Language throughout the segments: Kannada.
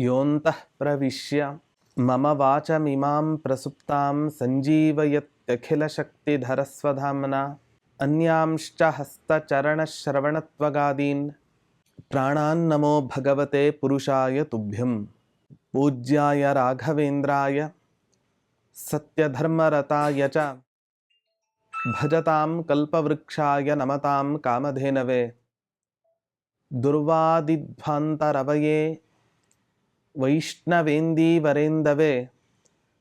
ಯೋಂತಃ ಪ್ರವಿಶ್ಯ ಮಮ ವಾಚಮಿಮಾಂ ಪ್ರಸುಪ್ತಾಂ ಸಂಜೀವಯತ್ಯಖಿಲಶಕ್ತಿಧರಸ್ವಧಾಮ್ನ ಅನ್ಯಾಂಶ್ಚ ಹಸ್ತಚರಣಶ್ರವಣತ್ವಗಾದೀನ್ ಪ್ರಾಣಾನ್ನಮೋ ಭಗವತೆ ಪುರುಷಾಯ ತುಭ್ಯಂ. ಪೂಜ್ಯಾಯ ರಾಘವೇಂದ್ರಾಯ ಸತ್ಯಧರ್ಮರತಾಯ ಚ ಭಜತಾಂ ಕಲ್ಪವೃಕ್ಷಾಯ ನಮತಾಂ ಕಾಮಧೇನವೇ. ದುರ್ವಾದಿಧ್ವಾಂತರವಯೇ ವೈಷ್ಣವೇಂದೀವರೇಂದವೇ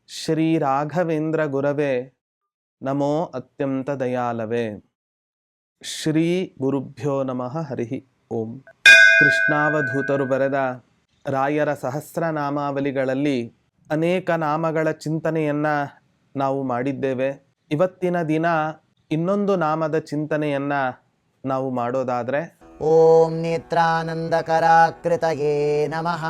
ಶ್ರೀರಾಘವೇಂದ್ರ ಗುರವೇ ನಮೋ ಅತ್ಯಂತ ದಯಾಲವೇ. ಶ್ರೀ ಗುರುಭ್ಯೋ ನಮಃ. ಹರಿ ಓಂ. ಕೃಷ್ಣಾವಧೂತರು ಬರೆದ ರಾಯರ ಸಹಸ್ರನಾಮಾವಲಿಗಳಲ್ಲಿ ಅನೇಕ ನಾಮಗಳ ಚಿಂತನೆಯನ್ನು ನಾವು ಮಾಡಿದ್ದೇವೆ. ಇವತ್ತಿನ ದಿನ ಇನ್ನೊಂದು ನಾಮದ ಚಿಂತನೆಯನ್ನು ನಾವು ಮಾಡೋದಾದರೆ ಓಂ ನೇತ್ರಾನಂದಕರಾಕೃತಯೇ ನಮಃ.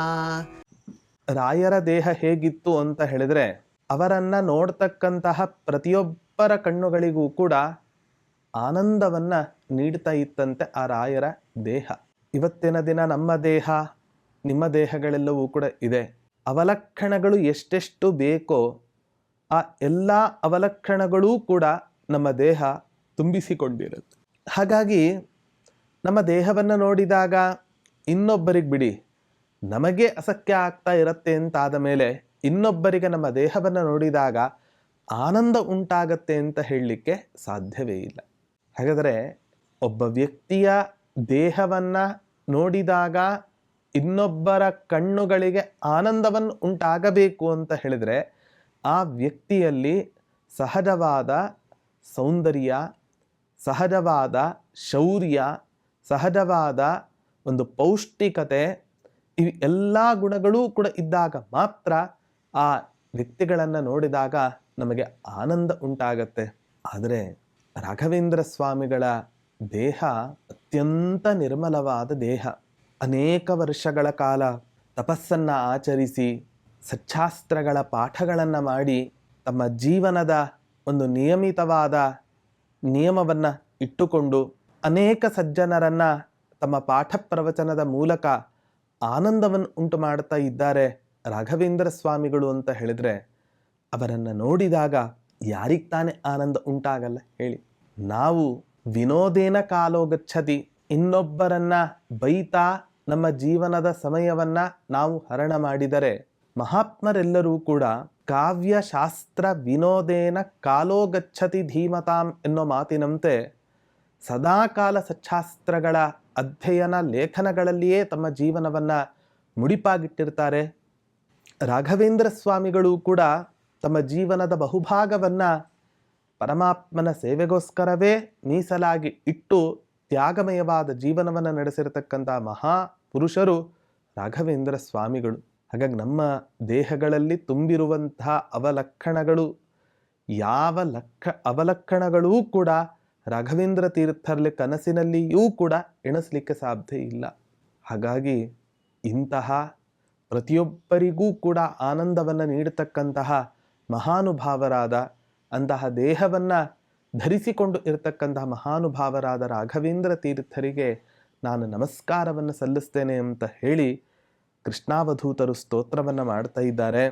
ರಾಯರ ದೇಹ ಹೇಗಿತ್ತು ಅಂತ ಹೇಳಿದರೆ, ಅವರನ್ನು ನೋಡ್ತಕ್ಕಂತಹ ಪ್ರತಿಯೊಬ್ಬರ ಕಣ್ಣುಗಳಿಗೂ ಕೂಡ ಆನಂದವನ್ನು ನೀಡ್ತಾ ಇತ್ತಂತೆ ಆ ರಾಯರ ದೇಹ. ಇವತ್ತಿನ ದಿನ ನಮ್ಮ ದೇಹ, ನಿಮ್ಮ ದೇಹಗಳೆಲ್ಲವೂ ಕೂಡ ಇದೆ. ಅವಲಕ್ಷಣಗಳು ಎಷ್ಟೆಷ್ಟು ಬೇಕೋ ಆ ಎಲ್ಲ ಅವಲಕ್ಷಣಗಳೂ ಕೂಡ ನಮ್ಮ ದೇಹ ತುಂಬಿಸಿಕೊಂಡಿರುತ್ತೆ. ಹಾಗಾಗಿ ನಮ್ಮ ದೇಹವನ್ನು ನೋಡಿದಾಗ ಇನ್ನೊಬ್ಬರಿಗೆ ಬಿಡಿ, ನಮಗೆ ಅಸಖ್ಯ ಆಗ್ತಾ ಇರುತ್ತೆ ಅಂತಾದ ಮೇಲೆ ಇನ್ನೊಬ್ಬರಿಗೆ ನಮ್ಮ ದೇಹವನ್ನು ನೋಡಿದಾಗ ಆನಂದ ಉಂಟಾಗತ್ತೆ ಅಂತ ಹೇಳಲಿಕ್ಕೆ ಸಾಧ್ಯವೇ ಇಲ್ಲ. ಹಾಗಾದರೆ ಒಬ್ಬ ವ್ಯಕ್ತಿಯ ದೇಹವನ್ನು ನೋಡಿದಾಗ ಇನ್ನೊಬ್ಬರ ಕಣ್ಣುಗಳಿಗೆ ಆನಂದವನ್ನು ಉಂಟಾಗಬೇಕು ಅಂತ ಹೇಳಿದರೆ ಆ ವ್ಯಕ್ತಿಯಲ್ಲಿ ಸಹಜವಾದ ಸೌಂದರ್ಯ, ಸಹಜವಾದ ಶೌರ್ಯ, ಸಹಜವಾದ ಒಂದು ಪೌಷ್ಟಿಕತೆ, ಈ ಎಲ್ಲ ಗುಣಗಳೂ ಕೂಡ ಇದ್ದಾಗ ಮಾತ್ರ ಆ ವ್ಯಕ್ತಿಗಳನ್ನು ನೋಡಿದಾಗ ನಮಗೆ ಆನಂದ ಉಂಟಾಗತ್ತೆ. ಆದರೆ ರಾಘವೇಂದ್ರ ಸ್ವಾಮಿಗಳ ದೇಹ ಅತ್ಯಂತ ನಿರ್ಮಲವಾದ ದೇಹ. ಅನೇಕ ವರ್ಷಗಳ ಕಾಲ ತಪಸ್ಸನ್ನು ಆಚರಿಸಿ ಸಚ್ಚಾಸ್ತ್ರಗಳ ಪಾಠಗಳನ್ನು ಮಾಡಿ ತಮ್ಮ ಜೀವನದ ಒಂದು ನಿಯಮಿತವಾದ ನಿಯಮವನ್ನು ಇಟ್ಟುಕೊಂಡು ಅನೇಕ ಸಜ್ಜನರನ್ನು ತಮ್ಮ ಪಾಠ ಪ್ರವಚನದ ಮೂಲಕ ಆನಂದವನ್ನು ಉಂಟು ಮಾಡ್ತಾ ಇದ್ದಾರೆ ರಾಘವೇಂದ್ರ ಸ್ವಾಮಿಗಳು ಅಂತ ಹೇಳಿದರೆ, ಅವರನ್ನು ನೋಡಿದಾಗ ಯಾರಿಗೆ ತಾನೇ ಆನಂದ ಉಂಟಾಗಲ್ಲ ಹೇಳಿ. ನಾವು ವಿನೋದೇನ ಕಾಲೋ ಗಚ್ಚತಿ, ಇನ್ನೊಬ್ಬರನ್ನ ಬೈತಾ ನಮ್ಮ ಜೀವನದ ಸಮಯವನ್ನು ನಾವು ಹರಣ ಮಾಡಿದರೆ, ಮಹಾತ್ಮರೆಲ್ಲರೂ ಕೂಡ ಕಾವ್ಯಶಾಸ್ತ್ರ ವಿನೋದೇನ ಕಾಲೋ ಗಚ್ಚತಿ ಧೀಮತಾಂ ಎನ್ನೋ ಮಾತಿನಂತೆ ಸದಾಕಾಲ ಸಚ್ಚಾಸ್ತ್ರಗಳ ಅಧ್ಯಯನ ಲೇಖನಗಳಲ್ಲಿಯೇ ತಮ್ಮ ಜೀವನವನ್ನು ಮುಡಿಪಾಗಿಟ್ಟಿರ್ತಾರೆ. ರಾಘವೇಂದ್ರ ಸ್ವಾಮಿಗಳು ಕೂಡ ತಮ್ಮ ಜೀವನದ ಬಹುಭಾಗವನ್ನು ಪರಮಾತ್ಮನ ಸೇವೆಗೋಸ್ಕರವೇ ಮೀಸಲಾಗಿ ಇಟ್ಟು ತ್ಯಾಗಮಯವಾದ ಜೀವನವನ್ನು ನಡೆಸಿರತಕ್ಕಂಥ ಮಹಾಪುರುಷರು ರಾಘವೇಂದ್ರ ಸ್ವಾಮಿಗಳು. ಹಾಗಾಗಿ ನಮ್ಮ ದೇಹಗಳಲ್ಲಿ ತುಂಬಿರುವಂತಹ ಅವಲಕ್ಷಣಗಳು ಯಾವ ಅವಲಕ್ಷಣಗಳೂ ಕೂಡ ರಾಘವೇಂದ್ರ ತೀರ್ಥರಲ್ಲಿ ಕನಸಿನಲ್ಲಿಯೂ ಕೂಡ ಎಣಿಸಲಿಕ್ಕೆ ಸಾಧ್ಯ ಇಲ್ಲ. ಹಾಗಾಗಿ ಇಂತಹ ಪ್ರತಿಯೊಬ್ಬರಿಗೂ ಕೂಡ ಆನಂದವನ್ನು ನೀಡತಕ್ಕಂತಹ ಮಹಾನುಭಾವರಾದ, ಅಂತಹ ದೇಹವನ್ನು ಧರಿಸಿಕೊಂಡು ಇರತಕ್ಕಂತಹ ಮಹಾನುಭಾವರಾದ ರಾಘವೇಂದ್ರ ತೀರ್ಥರಿಗೆ ನಾನು ನಮಸ್ಕಾರವನ್ನು ಸಲ್ಲಿಸ್ತೇನೆ ಅಂತ ಹೇಳಿ ಕೃಷ್ಣಾವಧೂತರು ಸ್ತೋತ್ರವನ್ನು ಮಾಡ್ತಾ ಇದ್ದಾರೆ.